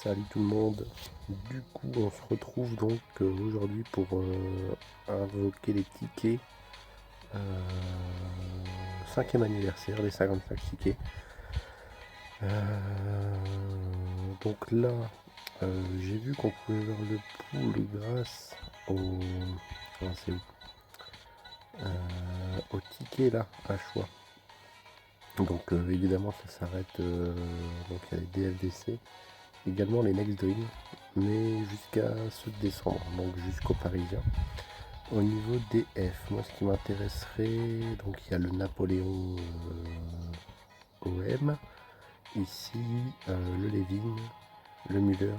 Salut tout le monde. Du coup, on se retrouve donc aujourd'hui pour invoquer les tickets. Euh, 5e anniversaire, les 55 tickets. Donc là, j'ai vu qu'on pouvait voir le pool grâce au. C'est où au ticket là, à choix. Donc évidemment, ça s'arrête. Donc il y a les DFDC. Également les Next Dream, mais jusqu'à ce décembre, donc jusqu'au Parisien. Au niveau des F, moi ce qui m'intéresserait, donc il y a le Napoléon OM, ici le Levin, le Müller,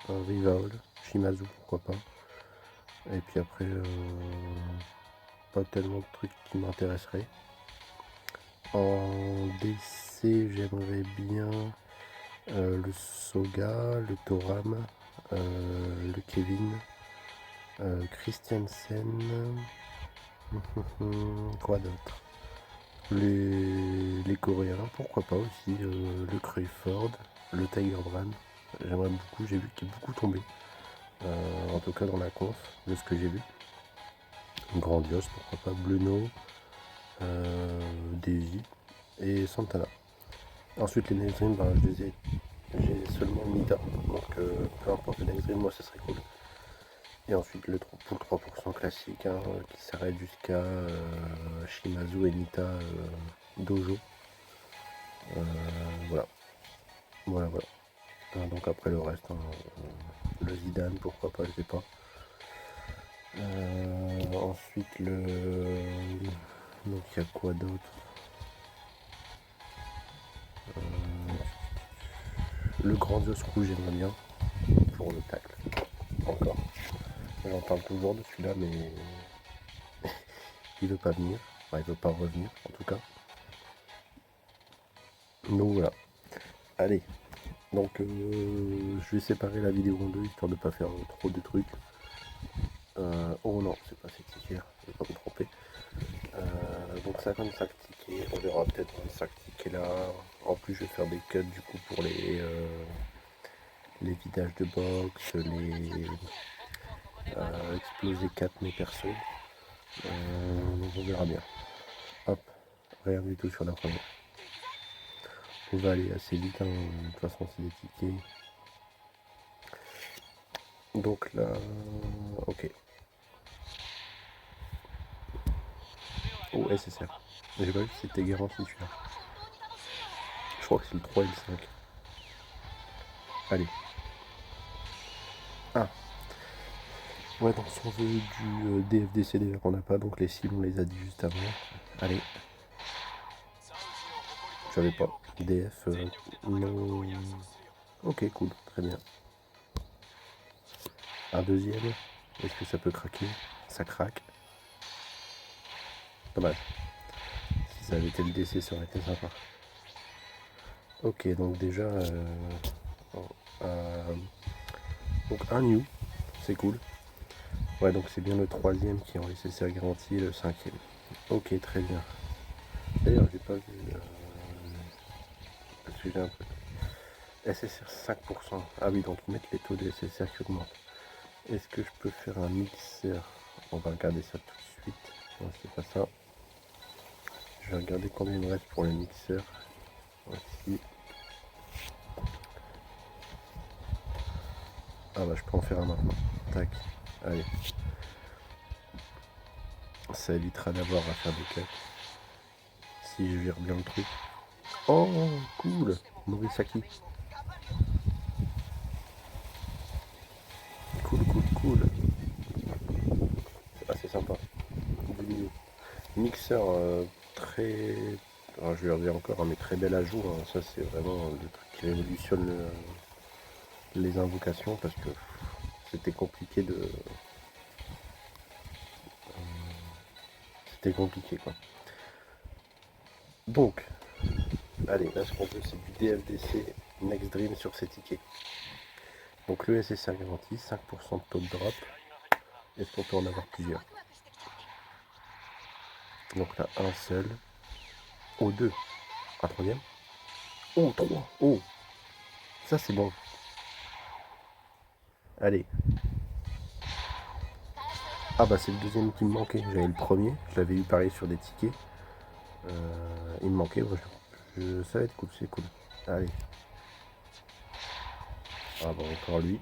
Rival, Shimazu pourquoi pas. Et puis après, pas tellement de trucs qui m'intéresseraient. En DC, j'aimerais bien le Soga, le Toram, le Kevin, Christiansen, quoi d'autre, les Coréens, pourquoi pas aussi, le Cruyford, le Tiger Brand, j'aimerais beaucoup, j'ai vu qu'il est beaucoup tombé, en tout cas dans la conf, de ce que j'ai vu. Grandiose, pourquoi pas, Bruno, Davy et Santana. Ensuite les Next Dream, j'ai seulement Nita, donc peu importe le Next Dream, moi ça serait cool. Et ensuite le pour le 3% classique qui s'arrête jusqu'à Shimazu et Nita Dojo. Voilà. Voilà, voilà. Donc après le reste, le Zidane, pourquoi pas, je sais pas. Ensuite donc il y a quoi d'autre, le Grandiose Rouge, j'aimerais bien pour le tacle. Encore. J'en parle toujours de celui-là, mais il veut pas venir. Enfin, il veut pas revenir en tout cas. Donc voilà. Allez. Donc je vais séparer la vidéo en deux histoire de ne pas faire trop de trucs. Oh non, c'est pas ces tickets, je vais pas me tromper. Donc 55 tickets, on verra peut-être 25 tickets là. En plus je vais faire des cuts du coup pour les vidages de box, les exploser 4 mes persos. Donc on verra bien. Hop, rien du tout sur la première. On va aller assez vite, de toute façon c'est des tickets. Donc là, ok. Oh, SSR. J'ai pas vu si c'était garanti celui-là. Je crois que c'est le 3 et le 5. Allez. Ah. Ouais, donc si on veut du DFDC déjà qu'on n'a pas, donc les cibles on les a dit juste avant. Allez. Je savais pas. DF, non. Ok, cool, très bien. Un deuxième. Est-ce que ça peut craquer? Ça craque. Dommage. Si ça avait été le DC, ça aurait été sympa. Ok, donc déjà, donc un new, c'est cool. Ouais, donc c'est bien le troisième qui est en SSR garantie et le cinquième. Ok, très bien. D'ailleurs, j'ai pas vu. Parce que j'ai un peu. SSR 5%. Ah oui, donc ils mettent les taux de SSR qui augmentent. Est-ce que je peux faire un mixeur? On va regarder ça tout de suite. Non, c'est pas ça. Je vais regarder combien il me reste pour le mixeur. Voici. Ah bah je peux en faire un maintenant. Tac. Allez. Ça évitera d'avoir à faire des cuts. Si je vire bien le truc. Oh, cool. Morisaki. Cool, cool, cool. C'est assez sympa. Mixeur très. Alors, je vais le dire encore, mais très bel ajout. Ça, c'est vraiment le truc qui révolutionne les invocations parce que c'était compliqué de. C'était compliqué quoi. Donc, allez, là ce qu'on veut c'est du DFDC Next Dream sur ces tickets. Donc le SSR garanti, 5% de taux de drop. Est-ce qu'on peut en avoir plusieurs? Donc là, un seul. Oh, deux. Un troisième. Oh, trois. Oh, ça c'est bon. Allez. Ah bah c'est le deuxième qui me manquait. J'avais le premier, je l'avais eu pareil sur des tickets. Il me manquait, ouais, ça va être cool, c'est cool. Allez. Ah bon, encore lui.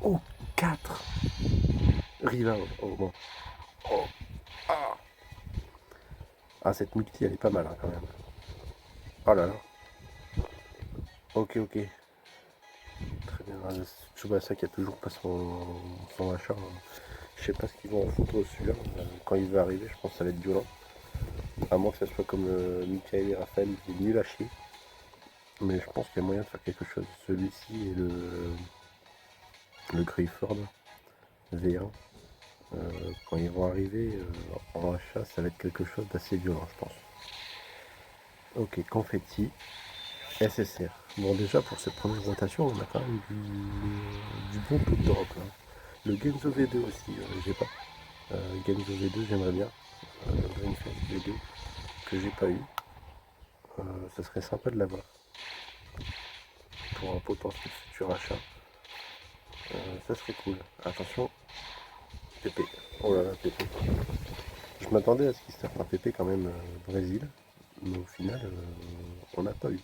Oh, 4 Riva. Oh bon. Oh. Ah. Ah, cette multi elle est pas mal hein, quand même. Oh là là. Ok, ok. Très bien. Tsubasa qui a toujours pas son achat. Hein. Je sais pas ce qu'ils vont en foutre celui-là. Quand il va arriver, je pense que ça va être violent. À moins que ça soit comme Michael et Raphaël, qui est nul à chier. Mais je pense qu'il y a moyen de faire quelque chose. Celui-ci et le Greyford V1. Quand ils vont arriver en achat, ça va être quelque chose d'assez violent, je pense. Ok, confetti, SSR. Bon, déjà pour cette première rotation, on a quand même du bon taux de drop là. Le Genzo V2 aussi, j'ai pas. Genzo V2, j'aimerais bien. Dreamfest V2, que j'ai pas eu. Ça serait sympa de l'avoir pour un potentiel futur achat. Ça serait cool. Attention, Pépé. Oh là là, Pépé. Je m'attendais à ce qu'il sorte un Pépé quand même Brésil, mais au final, on n'a pas eu.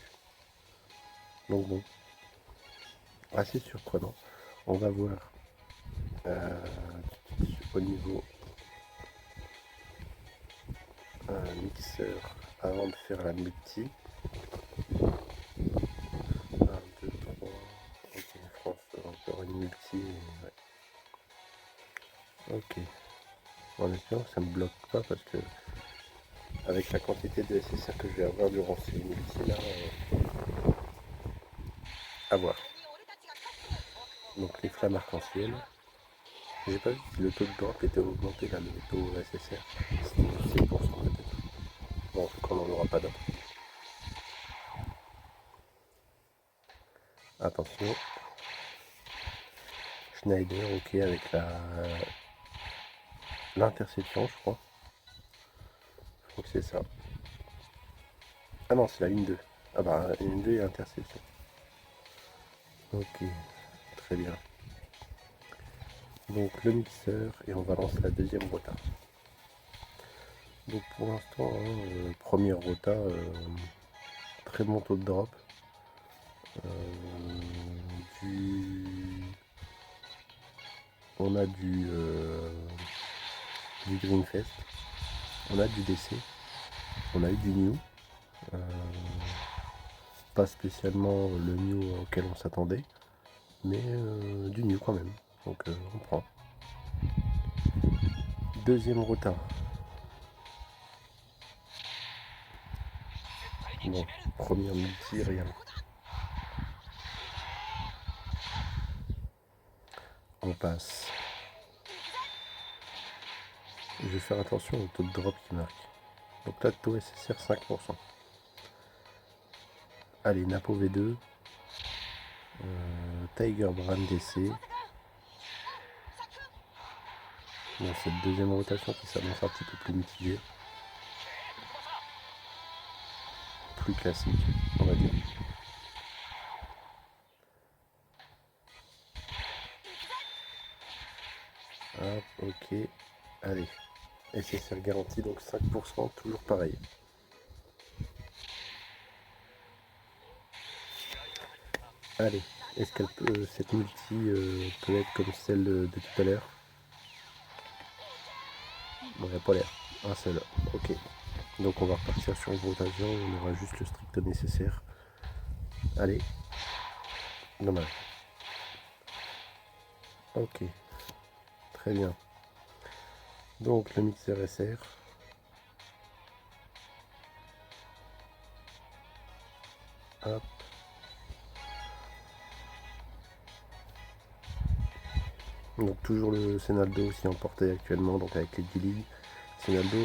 Donc bon, assez surprenant. On va voir euh, au niveau mixeur avant de faire la multi. 1, 2, 3. Ok, France, encore une multi. Ouais. Ok. En espérant que ça ne me bloque pas parce que avec la quantité de SSR que je vais avoir durant ces multis là, à voir. Donc les flammes arc-en-ciel. J'ai pas vu si le taux de drop était augmenté là, le taux SSR. C'était 6% peut-être. Bon, en tout cas, on n'en aura pas d'autres. Attention. Schneider, ok, avec l'interception, je crois. Je crois que c'est ça. Ah non, c'est la 1-2. Ah bah, 1-2 et interception. Ok, très bien. Donc le mixeur, et on va lancer la deuxième rota. Donc pour l'instant, hein, première rota, très bon taux de drop. Du... On a du Greenfest, on a du DC, on a eu du New. Euh, pas spécialement le New auquel on s'attendait, mais du New quand même. Donc on prend. Deuxième rota. Bon, première multi, rien. On passe. Je vais faire attention au taux de drop qui marque. Donc là, taux SSR 5%. Allez, Napo V2. Tiger Brand DC. Bon, cette deuxième rotation qui s'annonce un petit peu plus mitigée. Plus classique, on va dire. Hop, ok. Allez. SSR garantie, donc 5%, toujours pareil. Allez. Est-ce qu'elle peut, cette multi peut être comme celle de tout à l'heure? Bon, il n'y a pas l'air. Un seul. Ok. Donc on va repartir sur une rotation, on aura juste le strict nécessaire. Allez. Dommage. Ok. Très bien. Donc le mixeur SR. Hop. Donc toujours le Senaldo aussi emporté actuellement, donc avec les D-League. Senaldo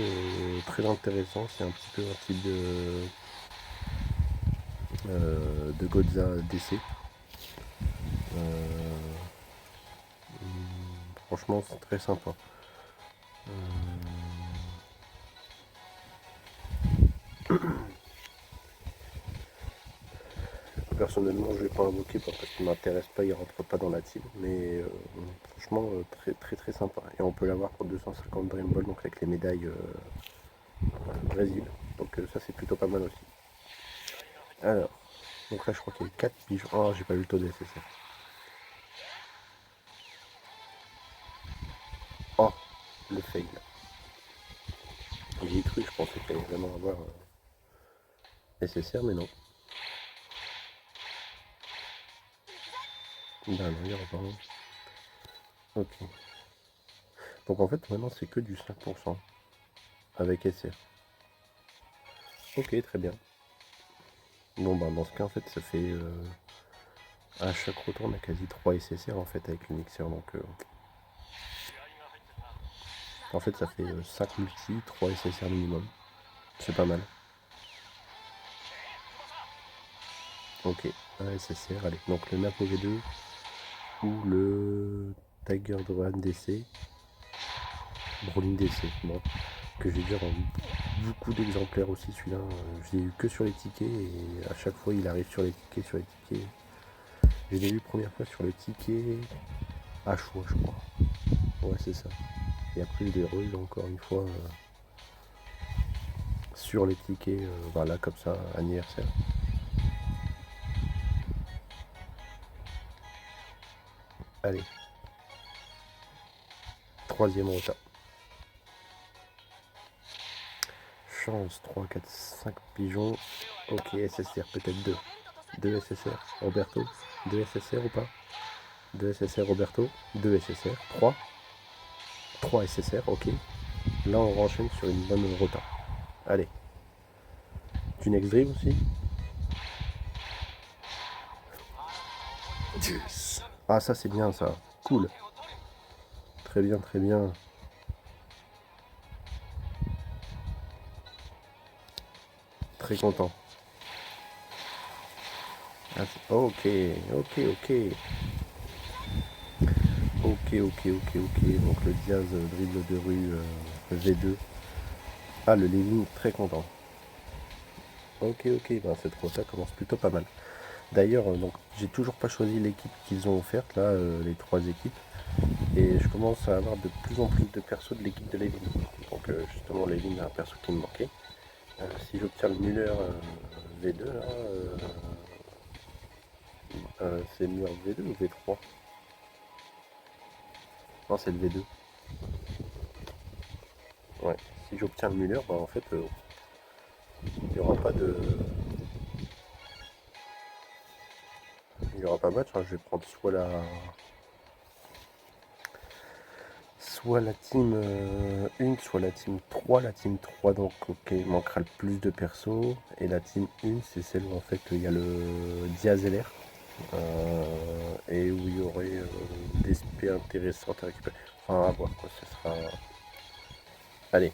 très intéressant, c'est un petit peu un type de Godza DC. Franchement c'est très sympa. Personnellement, je vais pas invoquer parce qu'il m'intéresse pas, il rentre pas dans la team. Mais franchement, très très très sympa. Et on peut l'avoir pour 250 Dream Ball, donc avec les médailles Brésil. Donc ça c'est plutôt pas mal aussi. Alors, donc là je crois qu'il y a 4 pigeons. Oh, j'ai pas eu le taux de SSR. Oh, le fail. J'y ai cru, je pensais qu'il allait vraiment avoir SSR, mais non. Ben non, il y aura pas. Ok. Donc en fait, maintenant c'est que du 5% avec SR. Ok, très bien. Bon, ben dans ce cas, en fait, ça fait. À chaque retour, on a quasi 3 SSR en fait avec le mixeur. Donc en fait, ça fait 5 multi, 3 SSR minimum. C'est pas mal. Ok, un SSR, allez. Donc le Napo V2 ou le Tiger Drone DC, Brawling DC, bon, que j'ai déjà vendu beaucoup d'exemplaires aussi celui-là. Je l'ai eu que sur les tickets et à chaque fois il arrive sur les tickets, sur les tickets. Je l'ai eu première fois sur le ticket à choix, je crois. Ouais, c'est ça. Et après, je l'ai eu encore une fois sur les tickets, voilà, comme ça, anniversaire. Allez, troisième retard. Chance, 3, 4, 5 pigeons. Ok, SSR, peut-être 2. 2 SSR, Roberto. 2 SSR ou pas? 2 SSR, Roberto. 2 SSR, 3. 3 SSR, ok. Là, on enchaîne sur une bonne rota. Allez. Du next dream aussi. Yes. Ah, ça, c'est bien, ça. Cool. Très bien, très bien. Très content. Ah, ok, ok, ok. Ok, ok, ok, ok. Donc le Diaz dribble de rue V2. Ah, le Lévin, très content. Ok, ok, ben, cette rota commence plutôt pas mal. D'ailleurs, donc j'ai toujours pas choisi l'équipe qu'ils ont offerte, là, les 3 équipes. Et je commence à avoir de plus en plus de persos de l'équipe de Lévin. Donc justement, Lévin a un perso qui me manquait. Si j'obtiens le Müller V2, là, c'est Müller V2 ou V3? Non, c'est le V2. Ouais. Si j'obtiens le Müller, bah, en fait, il n'y aura pas de. Il n'y aura pas match, hein. Je vais prendre soit la team 1, soit la team 3. La team 3, donc, ok, manquera le plus de persos. Et la team 1, c'est celle où en fait il y a le Diaz LR. Et où il y aurait des SP intéressantes à récupérer. Enfin, à voir quoi, ce sera. Allez,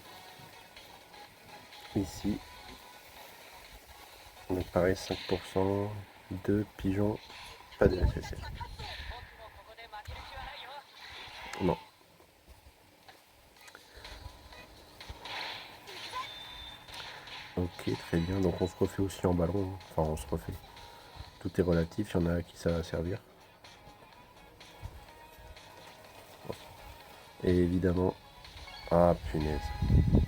ici, donc pareil, 5%, 2 pigeons, pas de SSR. Non. Ok, très bien. Donc on se refait aussi en ballon, hein. Enfin, on se refait. Tout est relatif, il y en a à qui ça va servir. Et évidemment. Ah, punaise.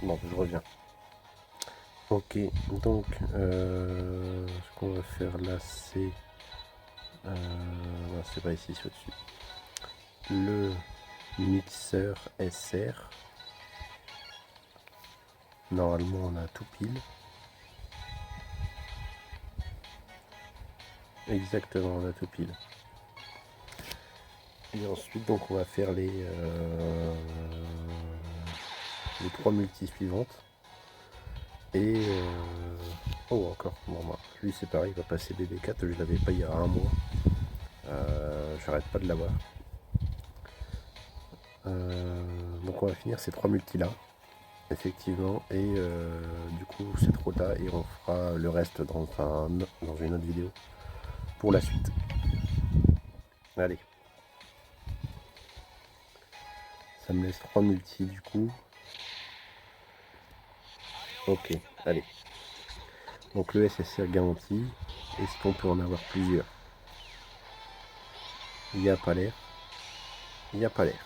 Bon, je reviens. Ok, donc ce qu'on va faire là, c'est. Non, c'est pas ici, c'est au-dessus. Le mixeur SR. Normalement, on a tout pile. Exactement, on a tout pile. Et ensuite, donc, on va faire les 3 multis suivantes. Et oh, encore. Bon, bah, lui, c'est pareil, il va passer BB4. Je l'avais pas il y a un mois. J'arrête pas de l'avoir. Donc, on va finir ces 3 multis là. Effectivement. Et du coup, c'est trop tard. Et on fera le reste dans une autre vidéo pour la suite. Allez. Ça me laisse 3 multis du coup. Ok, allez. Donc le SSR garanti. Est-ce qu'on peut en avoir plusieurs? Il n'y a pas l'air. Il n'y a pas l'air.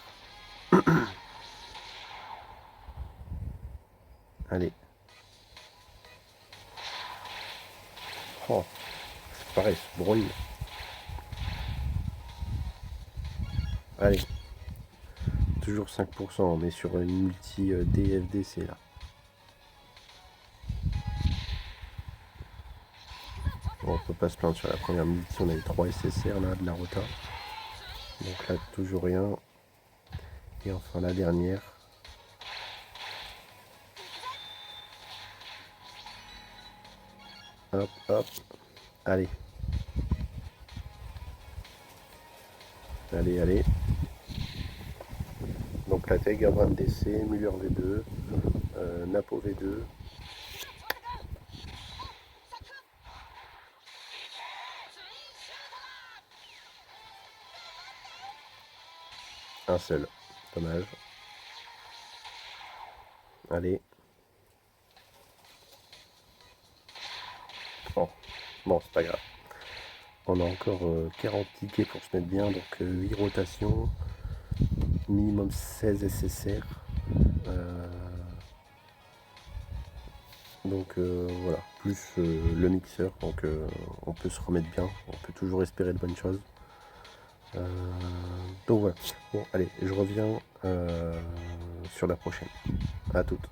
Allez. Oh, c'est pareil, ce broil. Allez. Toujours 5%, on est sur une multi DFDC là. Bon, on peut pas se plaindre sur la première multi, on a eu 3 SSR là de la rota. Donc là toujours rien. Et enfin la dernière. Hop hop. Allez. Allez, allez. Donc la Tiger Brand DC, Muller V2, Napo V2. Un seul. Dommage. Allez. Bon, bon c'est pas grave. On a encore 40 tickets pour se mettre bien, donc 8 rotations, minimum 16 SSR. Donc voilà, plus le mixeur, donc on peut se remettre bien, on peut toujours espérer de bonnes choses. Donc voilà, bon allez, je reviens sur la prochaine. À toutes.